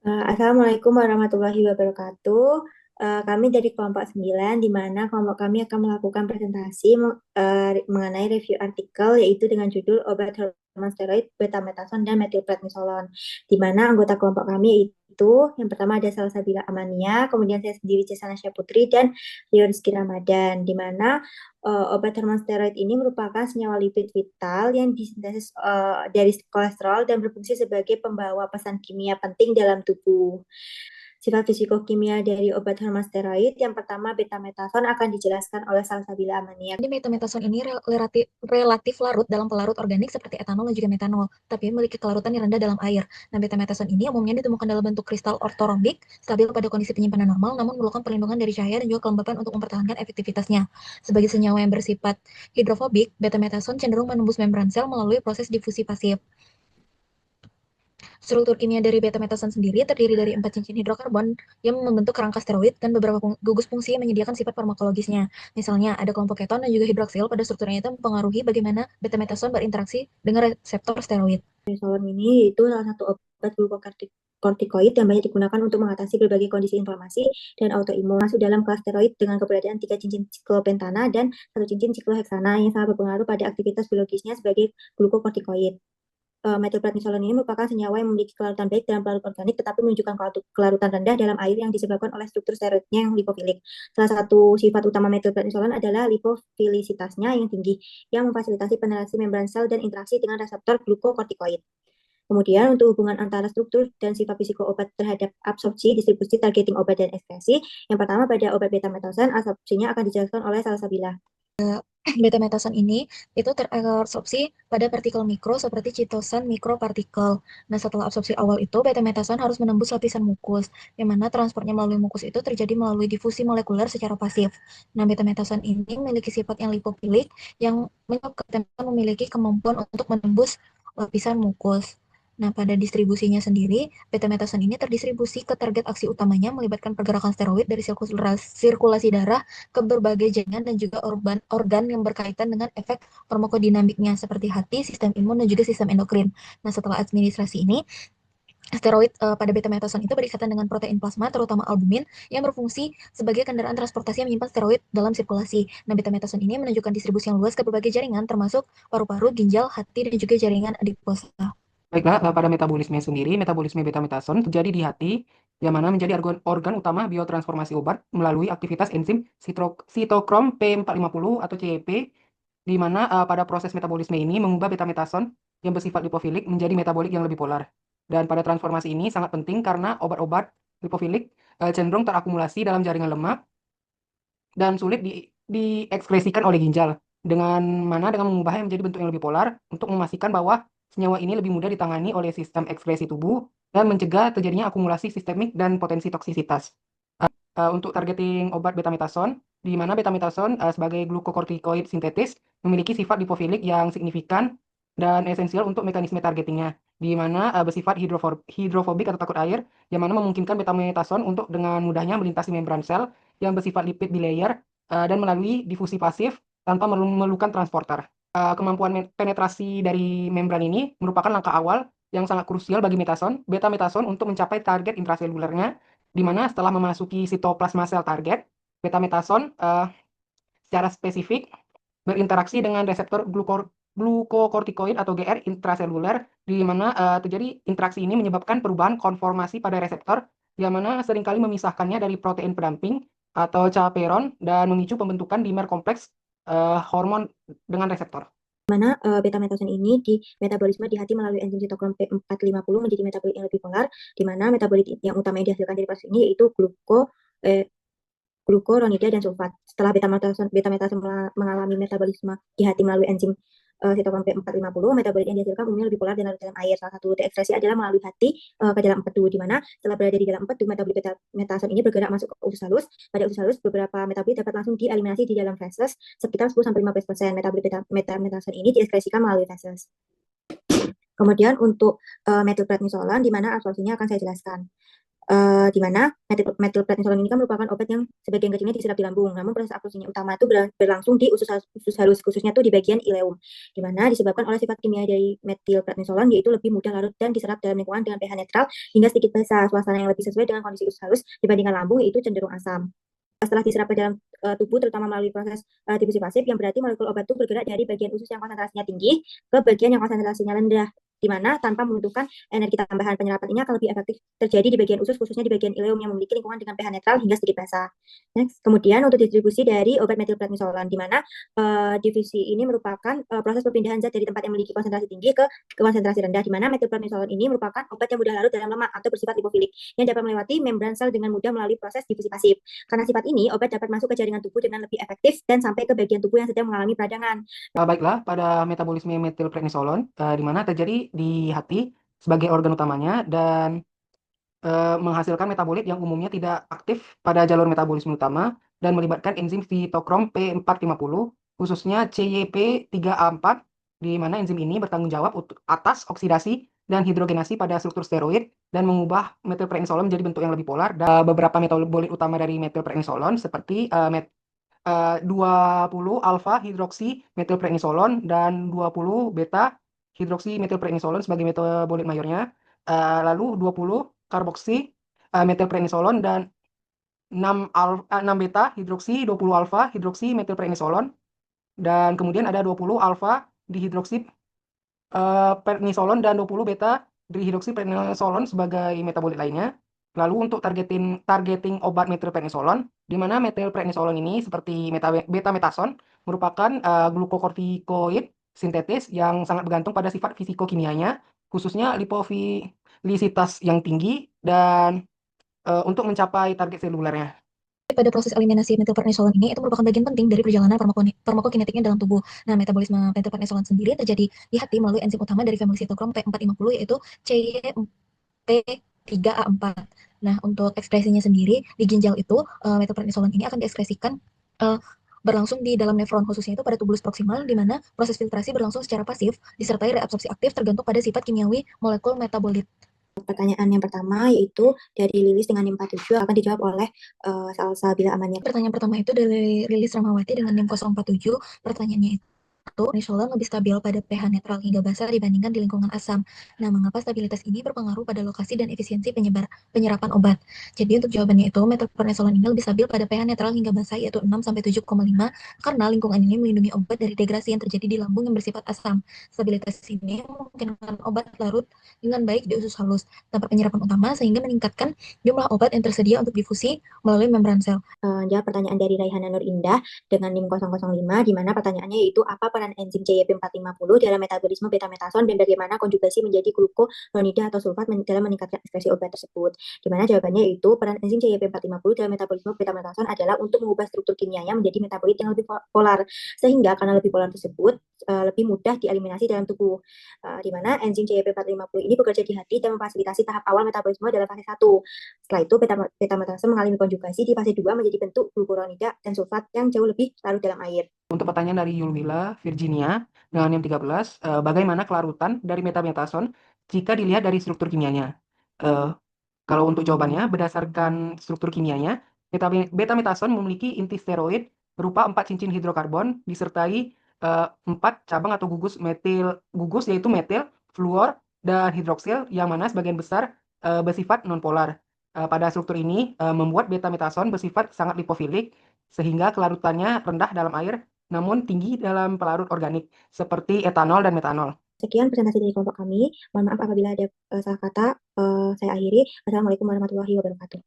Assalamualaikum warahmatullahi wabarakatuh. Kami dari kelompok 9, di mana kelompok kami akan melakukan presentasi mengenai review artikel, yaitu dengan judul obat hormon steroid, betametason, dan metilprednisolon. Di mana anggota kelompok kami itu, yang pertama ada Salsabila Amania, kemudian saya sendiri Cesanasya Putri, dan Rio Rizky Ramadan. Di mana obat hormon steroid ini merupakan senyawa lipid vital yang disintesis dari kolesterol dan berfungsi sebagai pembawa pesan kimia penting dalam tubuh. Sifat fisikokimia dari obat hormon steroid yang pertama betametason akan dijelaskan oleh Salsabila Amania. Jadi metametason ini relatif larut dalam pelarut organik seperti etanol dan juga metanol, tapi memiliki kelarutan yang rendah dalam air. Nah, betametason ini umumnya ditemukan dalam bentuk kristal ortorombik, stabil pada kondisi penyimpanan normal, namun memerlukan perlindungan dari cahaya dan juga kelembapan untuk mempertahankan efektivitasnya. Sebagai senyawa yang bersifat hidrofobik, betametason cenderung menembus membran sel melalui proses difusi pasif. Struktur kimia dari betametason sendiri terdiri dari 4 cincin hidrokarbon yang membentuk kerangka steroid dan beberapa gugus fungsi yang menyediakan sifat farmakologisnya. Misalnya, ada kelompok keton dan juga hidroksil pada strukturnya itu mempengaruhi bagaimana betametason berinteraksi dengan reseptor steroid. Prednisolon ini itu salah satu obat glukokortikoid yang banyak digunakan untuk mengatasi berbagai kondisi inflamasi dan autoimun. Masuk dalam kelas steroid dengan keberadaan 3 cincin siklopentana dan 1 cincin sikloheksana yang sangat berpengaruh pada aktivitas biologisnya sebagai glukokortikoid. Metilprednisolon ini merupakan senyawa yang memiliki kelarutan baik dalam pelarut organik tetapi menunjukkan kelarutan rendah dalam air yang disebabkan oleh struktur steroidnya yang lipofilik. Salah satu sifat utama metilprednisolon adalah lipofilisitasnya yang tinggi, yang memfasilitasi penetrasi membran sel dan interaksi dengan reseptor glukokortikoid. Kemudian untuk hubungan antara struktur dan sifat fisiko obat terhadap absorpsi, distribusi, targeting obat, dan ekspresi. Yang pertama pada obat betametason, absorpsinya akan dijelaskan oleh Salsabila. Betametason ini itu terabsorpsi pada partikel mikro seperti citosan mikropartikel. Nah, setelah absorpsi awal itu, betametason harus menembus lapisan mukus, yang mana transportnya melalui mukus itu terjadi melalui difusi molekuler secara pasif. Nah, betametason ini memiliki sifat yang lipofilik, yang menyebabkan memiliki kemampuan untuk menembus lapisan mukus. Nah, pada distribusinya sendiri, betametason ini terdistribusi ke target aksi utamanya melibatkan pergerakan steroid dari sirkulasi darah ke berbagai jaringan dan juga organ yang berkaitan dengan efek farmakodinamiknya seperti hati, sistem imun, dan juga sistem endokrin. Nah, setelah administrasi ini, steroid pada betametason itu berikatan dengan protein plasma, terutama albumin, yang berfungsi sebagai kendaraan transportasi yang menyimpan steroid dalam sirkulasi. Nah, betametason ini menunjukkan distribusi yang luas ke berbagai jaringan, termasuk paru-paru, ginjal, hati, dan juga jaringan adiposa. Baiklah, pada metabolisme sendiri, metabolisme betametason terjadi di hati, yang mana menjadi organ utama biotransformasi obat melalui aktivitas enzim sitokrom P450 atau CYP, di mana pada proses metabolisme ini mengubah betametason yang bersifat lipofilik menjadi metabolik yang lebih polar. Dan pada transformasi ini sangat penting karena obat-obat lipofilik cenderung terakumulasi dalam jaringan lemak dan sulit diekskresikan oleh ginjal, dengan mengubahnya menjadi bentuk yang lebih polar untuk memastikan bahwa senyawa ini lebih mudah ditangani oleh sistem ekskresi tubuh dan mencegah terjadinya akumulasi sistemik dan potensi toksisitas. Untuk targeting obat betametason, di mana betametason sebagai glukokortikoid sintetis memiliki sifat lipofilik yang signifikan dan esensial untuk mekanisme targetingnya, di mana bersifat hidrofobik atau takut air, yang mana memungkinkan betametason untuk dengan mudahnya melintasi membran sel yang bersifat lipid bilayer dan melalui difusi pasif tanpa memerlukan transporter. Kemampuan penetrasi dari membran ini merupakan langkah awal yang sangat krusial bagi betametason untuk mencapai target intraselulernya, di mana setelah memasuki sitoplasma sel target, betametason secara spesifik berinteraksi dengan reseptor glukokortikoid atau GR intraseluler, di mana terjadi interaksi ini menyebabkan perubahan konformasi pada reseptor, yang mana seringkali memisahkannya dari protein pendamping atau chaperone dan memicu pembentukan dimer kompleks hormon dengan reseptor. Mana betametason ini di metabolisme di hati melalui enzim sitokrom P450 menjadi metabolit yang lebih polar, di mana metabolit yang utama yang dihasilkan dari proses ini yaitu glukuronida dan sulfat. Setelah betametason mengalami metabolisme di hati melalui enzim sitokrom P450, metabolit yang dihasilkan umumnya lebih polar dan larut dalam air. Salah satu deekspresi adalah melalui hati ke dalam empedu, di mana setelah berada di dalam empedu, metabolit betametason ini bergerak masuk ke usus halus. Pada usus halus, beberapa metabolit dapat langsung dieliminasi di dalam feses sekitar 10-15%. Metabolit betametason ini diekspresikan melalui feses. Kemudian untuk metilprednisolon, di mana absorpsinya akan saya jelaskan. di mana metilprednisolon ini kan merupakan obat yang sebagian kecilnya diserap di lambung, namun proses absorpsinya utama itu berlangsung di usus halus, khususnya tuh di bagian ileum, di mana disebabkan oleh sifat kimia dari metilprednisolon, yaitu lebih mudah larut dan diserap dalam lingkungan dengan pH netral hingga sedikit basah. Suasana yang lebih sesuai dengan kondisi usus halus dibandingkan lambung, yaitu cenderung asam. Setelah diserap ke dalam tubuh, terutama melalui proses difusi pasif, yang berarti molekul obat itu bergerak dari bagian usus yang konsentrasinya tinggi ke bagian yang konsentrasinya rendah, di mana tanpa membutuhkan energi tambahan. Penyerapan ini akan lebih efektif terjadi di bagian usus, khususnya di bagian ileum yang memiliki lingkungan dengan pH netral hingga sedikit basah. Next, kemudian untuk distribusi dari obat metilprednisolon, di mana divisi ini merupakan proses perpindahan zat dari tempat yang memiliki konsentrasi tinggi ke konsentrasi rendah, di mana metilprednisolon ini merupakan obat yang mudah larut dalam lemak atau bersifat lipofilik yang dapat melewati membran sel dengan mudah melalui proses difusi pasif. Karena sifat ini, obat dapat masuk ke jaringan tubuh dengan lebih efektif dan sampai ke bagian tubuh yang sedang mengalami peradangan. Baiklah, pada metabolisme metilprednisolon, di mana terjadi di hati sebagai organ utamanya dan menghasilkan metabolit yang umumnya tidak aktif pada jalur metabolisme utama dan melibatkan enzim sitokrom P450, khususnya CYP3A4, di mana enzim ini bertanggung jawab atas oksidasi dan hidrogenasi pada struktur steroid dan mengubah metilprednisolon menjadi bentuk yang lebih polar. Dan beberapa metabolit utama dari metilprednisolon seperti 20 alfa hidroksi metilprednisolon dan 20 beta hidroksi metilprednisolon sebagai metabolit mayornya. Lalu 20 karboksi metilprednisolon dan 6 beta hidroksi 20 alfa hidroksi metilprednisolon, dan kemudian ada 20 alfa dihidroksi prednisolon dan 20 beta dihidroksiprednisolon sebagai metabolit lainnya. Lalu untuk targeting obat metilprednisolon, di mana metilprednisolon ini seperti betametason merupakan glukokortikoid sintetis yang sangat bergantung pada sifat fisikokimianya, khususnya lipofilisitas yang tinggi dan untuk mencapai target selulernya. Pada proses eliminasi metilprednisolon ini itu merupakan bagian penting dari perjalanan farmakokinetiknya dalam tubuh. Nah, metabolisme metilprednisolon sendiri terjadi di hati melalui enzim utama dari famili sitokrom P450, yaitu CYP3A4. Nah, untuk ekspresinya sendiri di ginjal itu metilprednisolon ini akan diekspresikan berlangsung di dalam nefron, khususnya itu pada tubulus proksimal, di mana proses filtrasi berlangsung secara pasif disertai reabsorpsi aktif tergantung pada sifat kimiawi molekul metabolit. Pertanyaan yang pertama yaitu dari Lilis dengan NIM 47 akan dijawab oleh Salsabila Amania. Pertanyaan pertama itu dari Lilis Ramawati dengan NIM 047. Pertanyaannya itu, nisolon lebih stabil pada pH netral hingga basah dibandingkan di lingkungan asam. Nah, mengapa stabilitas ini berpengaruh pada lokasi dan efisiensi penyerapan obat? Jadi untuk jawabannya itu, metilprednisolon ini lebih stabil pada pH netral hingga basah, yaitu 6-7,5, karena lingkungan ini melindungi obat dari degrasi yang terjadi di lambung yang bersifat asam. Stabilitas ini memungkinkan obat larut dengan baik di usus halus tanpa penyerapan utama, sehingga meningkatkan jumlah obat yang tersedia untuk difusi melalui membran sel. Jawab pertanyaan dari Raihana Nur Indah dengan NIM 005, di mana pertanyaannya yaitu apa peran enzim CYP450 dalam metabolisme betametason dan bagaimana konjugasi menjadi glukuronida atau sulfat dalam meningkatkan ekspresi obat tersebut. Di mana jawabannya yaitu peran enzim CYP450 dalam metabolisme betametason adalah untuk mengubah struktur kimianya menjadi metabolit yang lebih polar, sehingga karena lebih polar tersebut lebih mudah dieliminasi dalam tubuh. Di mana enzim CYP450 ini bekerja di hati dan memfasilitasi tahap awal metabolisme dalam fase 1. Setelah itu betametason mengalami konjugasi di fase 2 menjadi bentuk glukuronida dan sulfat yang jauh lebih larut dalam air. Untuk pertanyaan dari Yulwila Virginia dengan NIM 13, bagaimana kelarutan dari metametason jika dilihat dari struktur kimianya? Kalau untuk jawabannya, berdasarkan struktur kimianya, betametason memiliki inti steroid berupa 4 cincin hidrokarbon disertai 4 cabang atau gugus yaitu metil, fluor, dan hidroksil yang mana sebagian besar bersifat nonpolar. Pada struktur ini membuat betametason bersifat sangat lipofilik sehingga kelarutannya rendah dalam air namun tinggi dalam pelarut organik seperti etanol dan metanol. Sekian presentasi dari kelompok kami. Mohon maaf apabila ada salah kata. Saya akhiri. Wassalamualaikum warahmatullahi wabarakatuh.